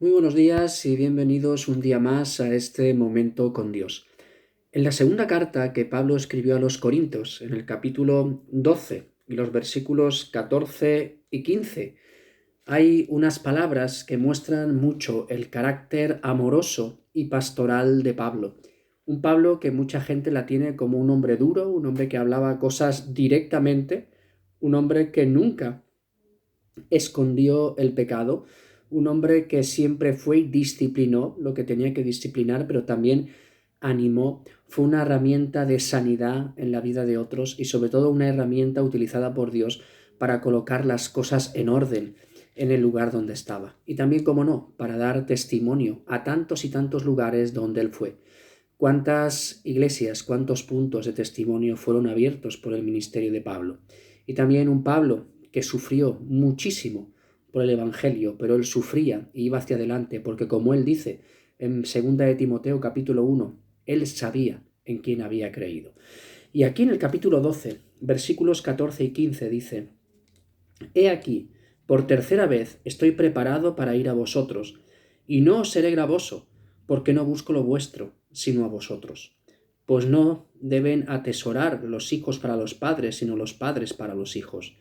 Muy buenos días y bienvenidos un día más a este momento con Dios. En la segunda carta que Pablo escribió a los Corintios, en el capítulo 12 y los versículos 14 y 15, hay unas palabras que muestran mucho el carácter amoroso y pastoral de Pablo. Un Pablo que mucha gente la tiene como un hombre duro, un hombre que hablaba cosas directamente, un hombre que nunca escondió el pecado, un hombre que siempre fue y disciplinó lo que tenía que disciplinar, pero también animó, fue una herramienta de sanidad en la vida de otros y sobre todo una herramienta utilizada por Dios para colocar las cosas en orden en el lugar donde estaba. Y también, como no, para dar testimonio a tantos y tantos lugares donde él fue. Cuántas iglesias, cuántos puntos de testimonio fueron abiertos por el ministerio de Pablo. Y también un Pablo que sufrió muchísimo por el Evangelio, pero él sufría y iba hacia adelante, porque como él dice en 2 de Timoteo capítulo 1, él sabía en quién había creído. Y aquí en el capítulo 12, versículos 14 y 15 dice: He aquí, por tercera vez estoy preparado para ir a vosotros, y no os seré gravoso, porque no busco lo vuestro, sino a vosotros. Pues no deben atesorar los hijos para los padres, sino los padres para los hijos.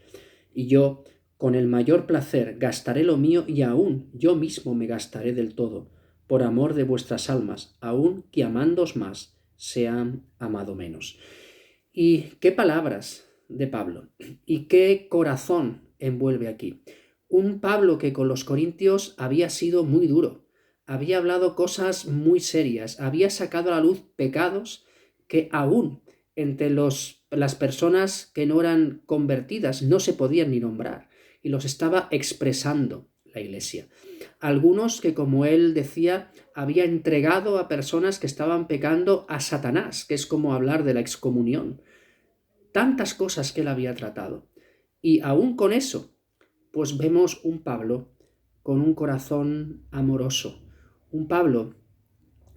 Y yo, con el mayor placer, gastaré lo mío y aún yo mismo me gastaré del todo, por amor de vuestras almas, aun que amándoos más, sean amado menos. Y qué palabras de Pablo, y qué corazón envuelve aquí. Un Pablo que con los corintios había sido muy duro, había hablado cosas muy serias, había sacado a la luz pecados que aún entre las personas que no eran convertidas no se podían ni nombrar, y los estaba expresando la iglesia. Algunos que, como él decía, había entregado a personas que estaban pecando a Satanás, que es como hablar de la excomunión. Tantas cosas que él había tratado. Y aún con eso, pues vemos un Pablo con un corazón amoroso, un Pablo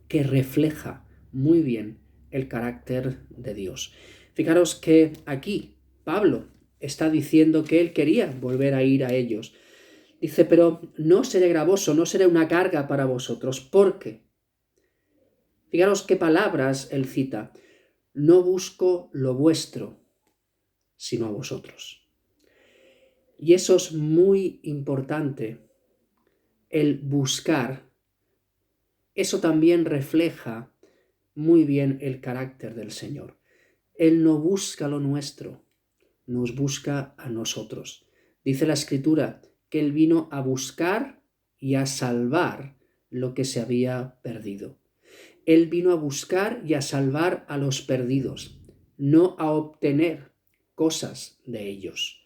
que refleja muy bien el carácter de Dios. Fijaros que aquí Pablo está diciendo que él quería volver a ir a ellos. Dice, pero no seré gravoso, no seré una carga para vosotros, porque, fijaros qué palabras él cita, no busco lo vuestro, sino a vosotros. Y eso es muy importante, el buscar. Eso también refleja muy bien el carácter del Señor. Él no busca lo nuestro, nos busca a nosotros. Dice la Escritura que Él vino a buscar y a salvar lo que se había perdido. Él vino a buscar y a salvar a los perdidos, no a obtener cosas de ellos.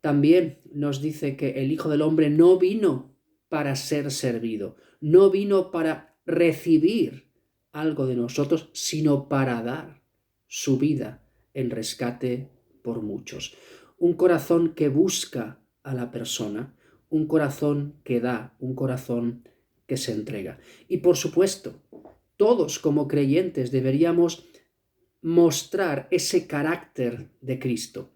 También nos dice que el Hijo del Hombre no vino para ser servido, no vino para recibir algo de nosotros, sino para dar su vida en rescate por muchos. Un corazón que busca a la persona, un corazón que da, un corazón que se entrega. Y por supuesto, todos como creyentes deberíamos mostrar ese carácter de Cristo.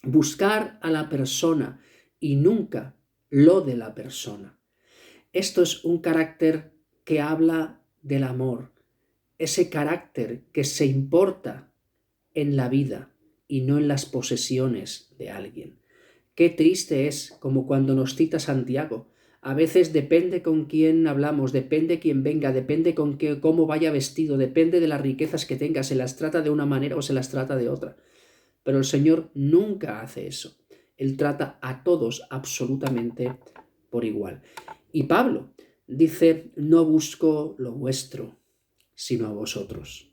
Buscar a la persona y nunca lo de la persona. Esto es un carácter que habla del amor, ese carácter que se importa en la vida y no en las posesiones de alguien. Qué triste es como cuando nos cita Santiago. A veces depende con quién hablamos, depende quién venga, depende con qué, cómo vaya vestido, depende de las riquezas que tenga, se las trata de una manera o se las trata de otra. Pero el Señor nunca hace eso. Él trata a todos absolutamente por igual. Y Pablo dice, no busco lo vuestro, sino a vosotros.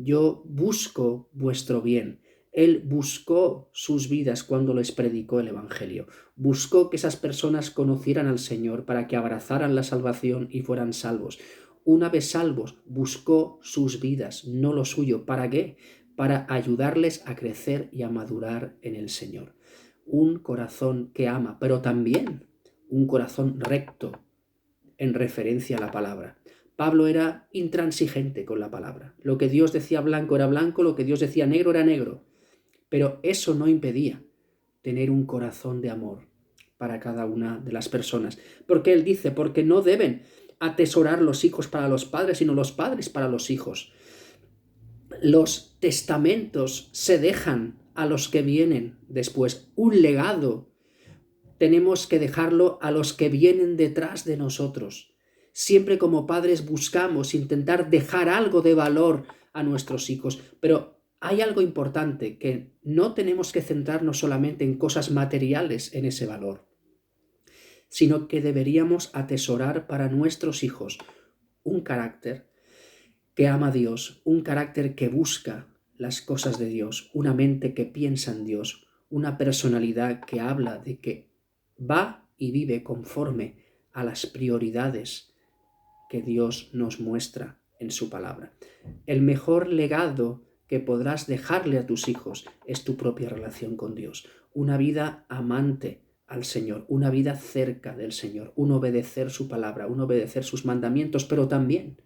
Yo busco vuestro bien. Él buscó sus vidas cuando les predicó el Evangelio. Buscó que esas personas conocieran al Señor para que abrazaran la salvación y fueran salvos. Una vez salvos, buscó sus vidas, no lo suyo. ¿Para qué? Para ayudarles a crecer y a madurar en el Señor. Un corazón que ama, pero también un corazón recto en referencia a la palabra. Pablo era intransigente con la palabra. Lo que Dios decía blanco era blanco, lo que Dios decía negro era negro. Pero eso no impedía tener un corazón de amor, para cada una de las personas. Porque él dice, porque no deben atesorar los hijos para los padres, sino los padres para los hijos. Los testamentos se dejan a los que vienen después. Un legado tenemos que dejarlo a los que vienen detrás de nosotros. Siempre como padres buscamos intentar dejar algo de valor a nuestros hijos, pero hay algo importante, que no tenemos que centrarnos solamente en cosas materiales en ese valor, sino que deberíamos atesorar para nuestros hijos un carácter que ama a Dios, un carácter que busca las cosas de Dios, una mente que piensa en Dios, una personalidad que habla de que va y vive conforme a las prioridades que Dios nos muestra en su palabra. El mejor legado que podrás dejarle a tus hijos es tu propia relación con Dios, una vida amante al Señor, una vida cerca del Señor, un obedecer su palabra, un obedecer sus mandamientos, pero también,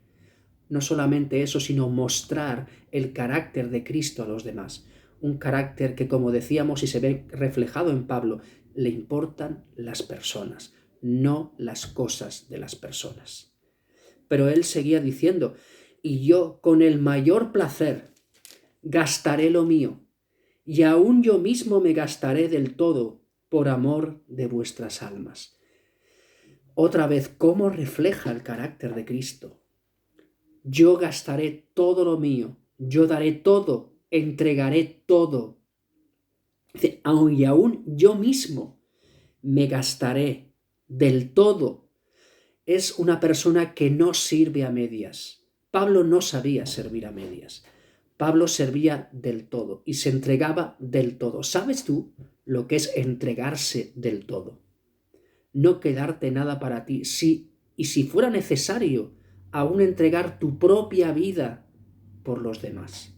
no solamente eso, sino mostrar el carácter de Cristo a los demás, un carácter que, como decíamos y se ve reflejado en Pablo, le importan las personas, no las cosas de las personas. Pero él seguía diciendo, y yo con el mayor placer gastaré lo mío, y aún yo mismo me gastaré del todo por amor de vuestras almas. Otra vez, ¿cómo refleja el carácter de Cristo? Yo gastaré todo lo mío, yo daré todo, entregaré todo. Y aún yo mismo me gastaré del todo. Es una persona que no sirve a medias. Pablo no sabía servir a medias. Pablo servía del todo y se entregaba del todo. ¿Sabes tú lo que es entregarse del todo? No quedarte nada para ti. Y si fuera necesario, aún entregar tu propia vida por los demás.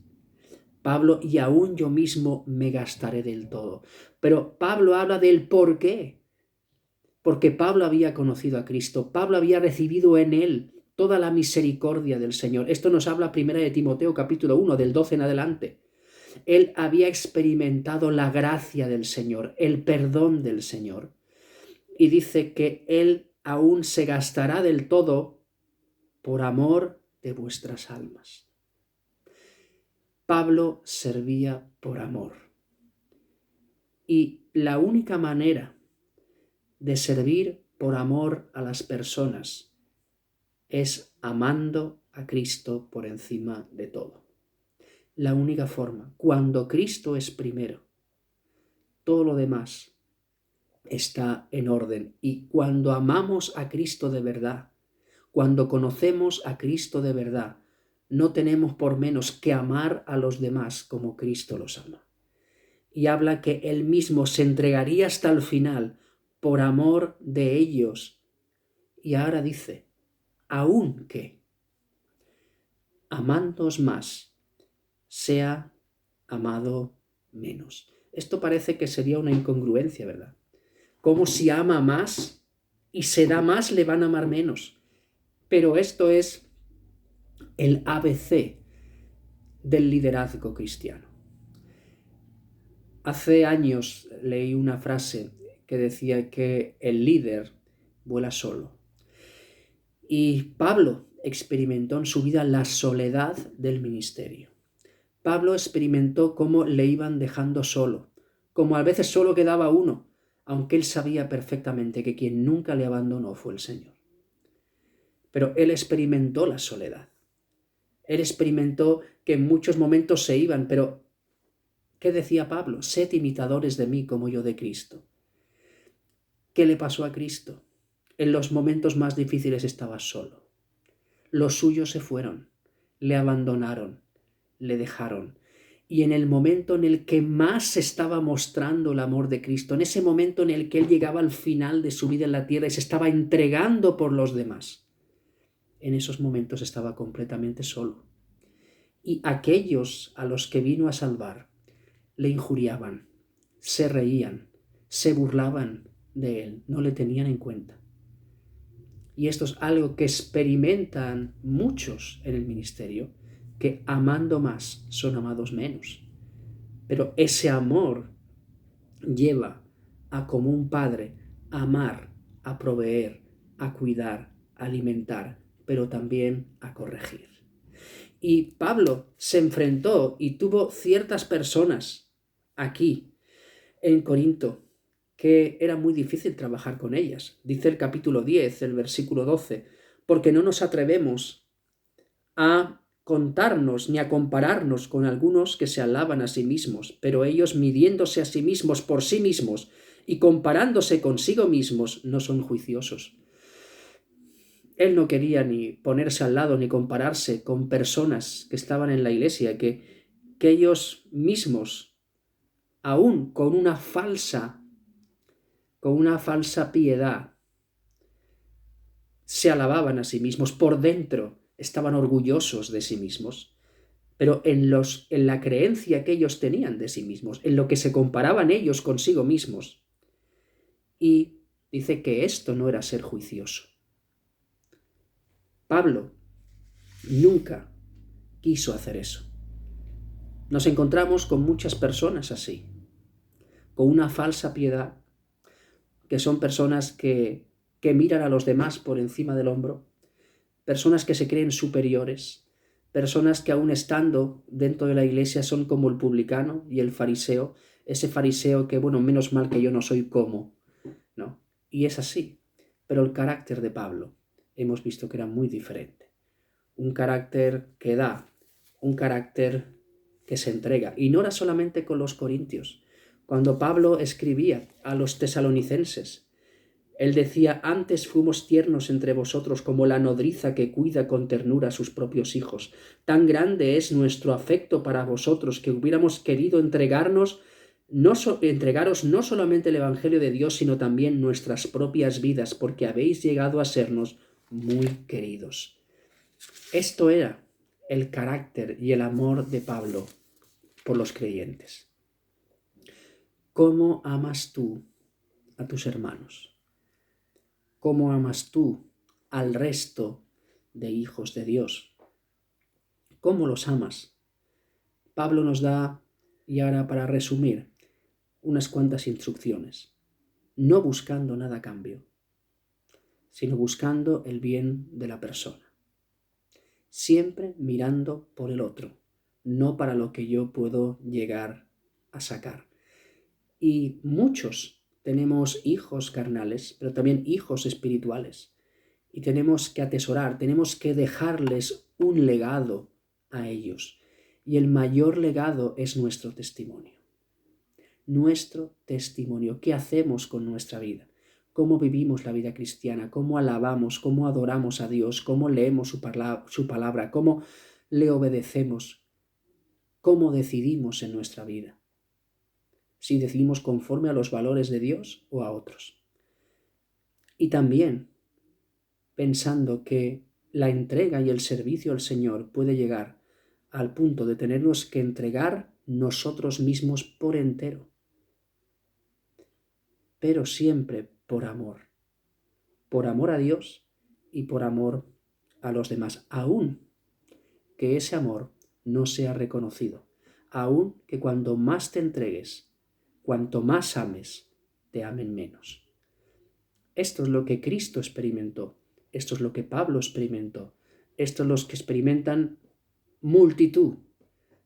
Pablo, y aún yo mismo me gastaré del todo. Pero Pablo habla del por qué. Porque Pablo había conocido a Cristo, Pablo había recibido en él toda la misericordia del Señor. Esto nos habla 1 de Timoteo capítulo 1, del 12 en adelante. Él había experimentado la gracia del Señor, el perdón del Señor. Y dice que él aún se gastará del todo por amor de vuestras almas. Pablo servía por amor. Y la única manera de servir por amor a las personas es amando a Cristo por encima de todo. La única forma, cuando Cristo es primero, todo lo demás está en orden. Y cuando amamos a Cristo de verdad, cuando conocemos a Cristo de verdad, no tenemos por menos que amar a los demás como Cristo los ama. Y habla que él mismo se entregaría hasta el final por amor de ellos. Y ahora dice, aunque amándoos más, sea amado menos. Esto parece que sería una incongruencia, ¿verdad? Como si ama más y se da más, le van a amar menos. Pero esto es el ABC del liderazgo cristiano. Hace años leí una frase que decía que el líder vuela solo. Y Pablo experimentó en su vida la soledad del ministerio. Pablo experimentó cómo le iban dejando solo, como a veces solo quedaba uno, aunque él sabía perfectamente que quien nunca le abandonó fue el Señor. Pero él experimentó la soledad. Él experimentó que en muchos momentos se iban, pero ¿qué decía Pablo? Sed imitadores de mí como yo de Cristo. ¿Qué le pasó a Cristo? En los momentos más difíciles estaba solo. Los suyos se fueron, le abandonaron, le dejaron. Y en el momento en el que más se estaba mostrando el amor de Cristo, en ese momento en el que él llegaba al final de su vida en la tierra y se estaba entregando por los demás, en esos momentos estaba completamente solo. Y aquellos a los que vino a salvar le injuriaban, se reían, se burlaban de él, no le tenían en cuenta. Y esto es algo que experimentan muchos en el ministerio, que amando más son amados menos. Pero ese amor lleva a, como un padre, a amar, a proveer, a cuidar, a alimentar, pero también a corregir. Y Pablo se enfrentó y tuvo ciertas personas aquí en Corinto que era muy difícil trabajar con ellas. Dice el capítulo 10, el versículo 12, porque no nos atrevemos a contarnos ni a compararnos con algunos que se alaban a sí mismos, pero ellos midiéndose a sí mismos por sí mismos y comparándose consigo mismos no son juiciosos. Él no quería ni ponerse al lado ni compararse con personas que estaban en la iglesia, que ellos mismos, aún con una falsa piedad, se alababan a sí mismos, por dentro estaban orgullosos de sí mismos, pero en la creencia que ellos tenían de sí mismos, en lo que se comparaban ellos consigo mismos. Y dice que esto no era ser juicioso. Pablo nunca quiso hacer eso. Nos encontramos con muchas personas así, con una falsa piedad, que son personas que miran a los demás por encima del hombro, personas que se creen superiores, personas que aún estando dentro de la iglesia son como el publicano y el fariseo, ese fariseo que, bueno, menos mal que yo no soy como, ¿no? Y es así, pero el carácter de Pablo hemos visto que era muy diferente. Un carácter que da, un carácter que se entrega. Y no era solamente con los corintios. Cuando Pablo escribía a los tesalonicenses, él decía: antes fuimos tiernos entre vosotros como la nodriza que cuida con ternura a sus propios hijos. Tan grande es nuestro afecto para vosotros que hubiéramos querido entregaros no solamente el Evangelio de Dios, sino también nuestras propias vidas, porque habéis llegado a sernos muy queridos. Esto era el carácter y el amor de Pablo por los creyentes. ¿Cómo amas tú a tus hermanos? ¿Cómo amas tú al resto de hijos de Dios? ¿Cómo los amas? Pablo nos da, y ahora para resumir, unas cuantas instrucciones. No buscando nada a cambio, sino buscando el bien de la persona. Siempre mirando por el otro, no para lo que yo puedo llegar a sacar. Y muchos tenemos hijos carnales, pero también hijos espirituales. Y tenemos que atesorar, tenemos que dejarles un legado a ellos. Y el mayor legado es nuestro testimonio. Nuestro testimonio. ¿Qué hacemos con nuestra vida? ¿Cómo vivimos la vida cristiana? ¿Cómo alabamos? ¿Cómo adoramos a Dios? ¿Cómo leemos su palabra? ¿Cómo le obedecemos? ¿Cómo decidimos en nuestra vida? Si decidimos conforme a los valores de Dios o a otros. Y también pensando que la entrega y el servicio al Señor puede llegar al punto de tenernos que entregar nosotros mismos por entero, pero siempre por amor a Dios y por amor a los demás, aun que ese amor no sea reconocido, aun que cuando más te entregues, cuanto más ames, te amen menos. Esto es lo que Cristo experimentó, esto es lo que Pablo experimentó, esto es lo que experimentan multitud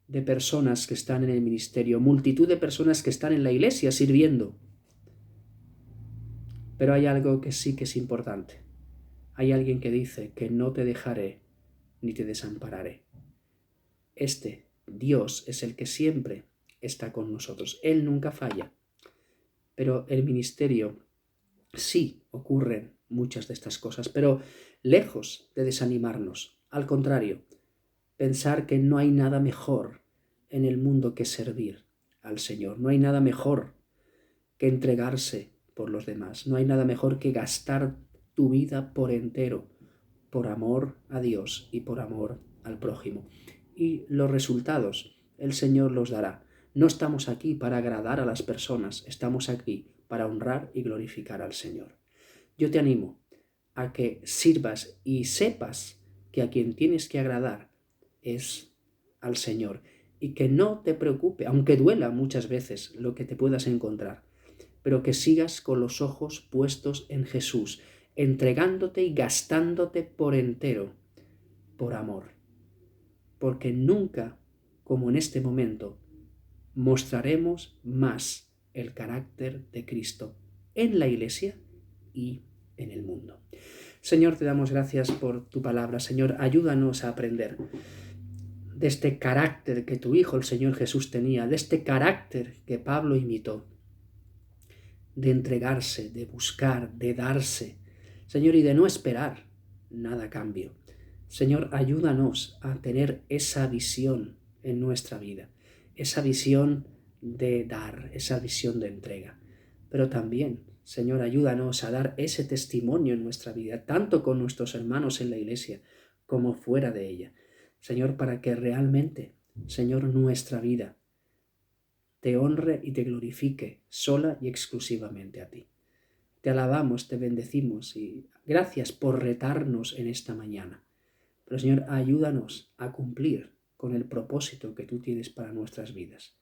de personas que están en el ministerio, multitud de personas que están en la iglesia sirviendo. Pero hay algo que sí que es importante. Hay alguien que dice que no te dejaré ni te desampararé. Dios es el que siempre está con nosotros. Él nunca falla. Pero el ministerio sí ocurren muchas de estas cosas, pero lejos de desanimarnos, al contrario, pensar que no hay nada mejor en el mundo que servir al Señor. No hay nada mejor que entregarse por los demás. No hay nada mejor que gastar tu vida por entero, por amor a Dios y por amor al prójimo. Y los resultados el Señor los dará. No estamos aquí para agradar a las personas, estamos aquí para honrar y glorificar al Señor. Yo te animo a que sirvas y sepas que a quien tienes que agradar es al Señor, y que no te preocupe, aunque duela muchas veces lo que te puedas encontrar, pero que sigas con los ojos puestos en Jesús, entregándote y gastándote por entero, por amor. Porque nunca, como en este momento, mostraremos más el carácter de Cristo en la Iglesia y en el mundo. Señor, te damos gracias por tu palabra. Señor, ayúdanos a aprender de este carácter que tu Hijo, el Señor Jesús, tenía, de este carácter que Pablo imitó, de entregarse, de buscar, de darse, Señor, y de no esperar nada a cambio. Señor, ayúdanos a tener esa visión en nuestra vida, esa visión de dar, esa visión de entrega. Pero también, Señor, ayúdanos a dar ese testimonio en nuestra vida, tanto con nuestros hermanos en la iglesia como fuera de ella. Señor, para que realmente, Señor, nuestra vida te honre y te glorifique sola y exclusivamente a ti. Te alabamos, te bendecimos y gracias por retarnos en esta mañana. Pero Señor, ayúdanos a cumplir con el propósito que tú tienes para nuestras vidas.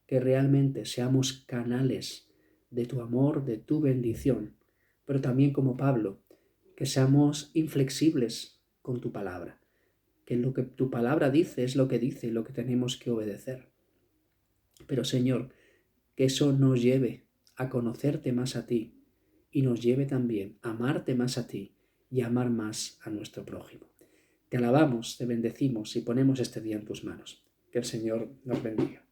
Que realmente seamos canales de tu amor, de tu bendición, pero también como Pablo, que seamos inflexibles con tu palabra, que lo que tu palabra dice es lo que dice y lo que tenemos que obedecer. Pero Señor, que eso nos lleve a conocerte más a ti y nos lleve también a amarte más a ti y a amar más a nuestro prójimo. Te alabamos, te bendecimos y ponemos este día en tus manos. Que el Señor nos bendiga.